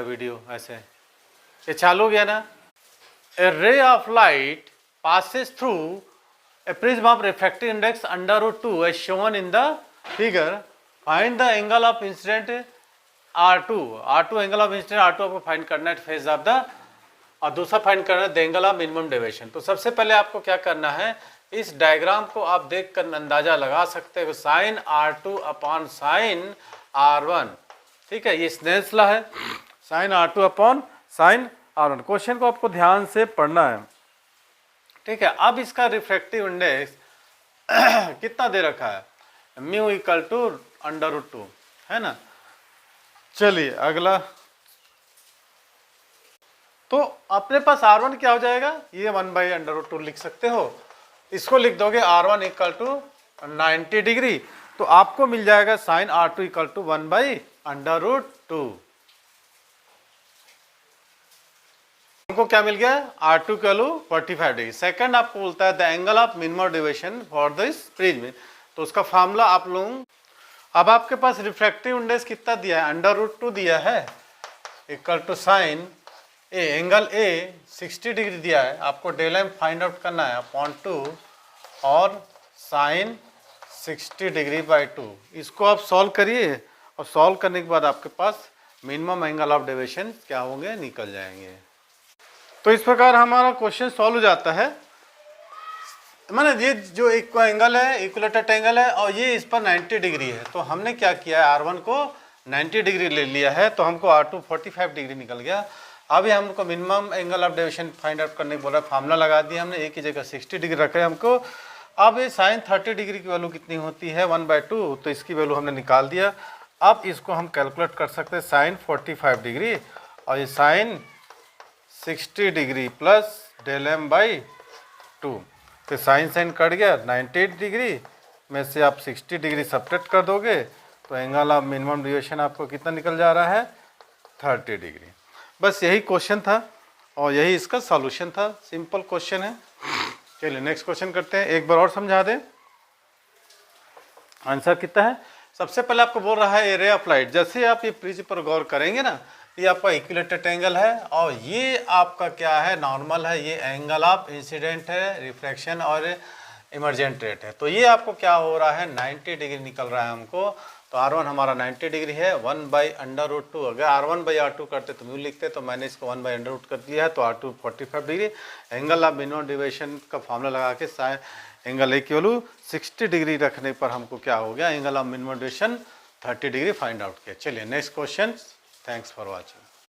Video ऐसे। ये चालू हो गया ना। A ray of light passes through a prism of refractive index √2 as shown in the figure. Find the angle of incident R2 angle of incident R2 आपको find करना है phase of the, और दूसरा फाइंड करना है the angle of minimum deviation. तो सबसे पहले आपको क्या करना है, इस डायग्राम को आप देख कर अंदाजा लगा सकते हो sign R2 upon sine R1। ठीक है, ये स्नेल्स लॉ है, sine R2 upon sine R1। Question को आपको ध्यान से पढ़ना है। ठीक है, अब इसका रिफ्रैक्टिव इंडेक्स कितना दे रखा है, म्यू इक्वल टू √2 है ना। चलिए अगला, तो अपने पास R1 क्या हो जाएगा, ये 1/√2 लिख सकते हो। इसको लिख दोगे R1 इक्वल टू 90 डिग्री, तो आपको मिल जाएगा साइन R2 इक्वल टू 1/√2। हमको क्या मिल गया, R2 की वैल्यू 45 डिग्री। सेकंड आपको बोलता है the angle of minimum deviation for this prism, तो उसका फार्मूला आप लोग, अब आपके पास रिफ्रैक्टिव इंडेक्स कितना दिया है, √2 दिया है, equal to sine angle A 60 degree दिया है, आपको डेल एम फाइंड आउट करना है अपॉन 2 और साइन 60 डिग्री बाई 2। इसको आप सॉल्व करिए, और सॉल्व करने के बाद आपके पास मिनिमम एंगल ऑफ डेविएशन क्या होंगे, निकल जाएंगे। तो इस प्रकार हमारा क्वेश्चन सॉल्व हो जाता है। माने ये जो एक एंगल है इक्विलेटरल एंगल है, और ये इस पर 90 डिग्री है, तो हमने क्या किया है, R1 को 90 डिग्री ले लिया है, तो हमको R2 45 डिग्री निकल गया। अभी हमको minimum angle of deviation find out करने बोल रहा है, फार्मूला लगा दिया हमने, एक ही जगह 60 डिग्री रखा है हमको। अब ये साइन 30 डिग्री की वैल्यू कितनी होती है, 1/2, तो इसकी वैल्यू हमने निकाल दिया। अब इसको हम कैलकुलेट कर सकते हैं, साइन 45 डिग्री और ये sine 60 degree plus del M by 2, तो साइन साइन कट गया, 90 डिग्री में से आप 60 डिग्री सब्ट्रैक्ट कर दोगे, तो एंगल ऑफ मिनिमम डेविएशन आपको कितना निकल जा रहा है, 30 डिग्री। बस यही क्वेश्चन था और यही इसका सॉल्यूशन था, सिंपल क्वेश्चन है। चलिए नेक्स्ट क्वेश्चन करते हैं, एक बार और समझा दें। आंसर कितना है, सबसे पहले आपको बोल रहा है रे ऑफ लाइट, जैसे आप ये प्रिज्म पर गौर करेंगे ना, ये आपका इक्विलेटरल एंगल है और ये आपका क्या है, नॉर्मल है, ये एंगल ऑफ इंसिडेंट है, रिफ्रैक्शन और इमर्जेंट रेट है। तो ये आपको क्या हो रहा है, 90 डिग्री निकल रहा है हमको। तो R1 हमारा 90 डिग्री है, 1/√2। अगर R1/R2 करते तो म्यू लिखते, तो मैंने इसको 1/√2 कर दिया है, तो R2 45 degree. Angle of minimum deviation का फॉर्मूला लगा के एंगल ए की वैल्यू 60 डिग्री रखने पर हमको क्या हो गया, angle of minimum deviation 30 degree find out किया। चलिए next question. Thanks for watching.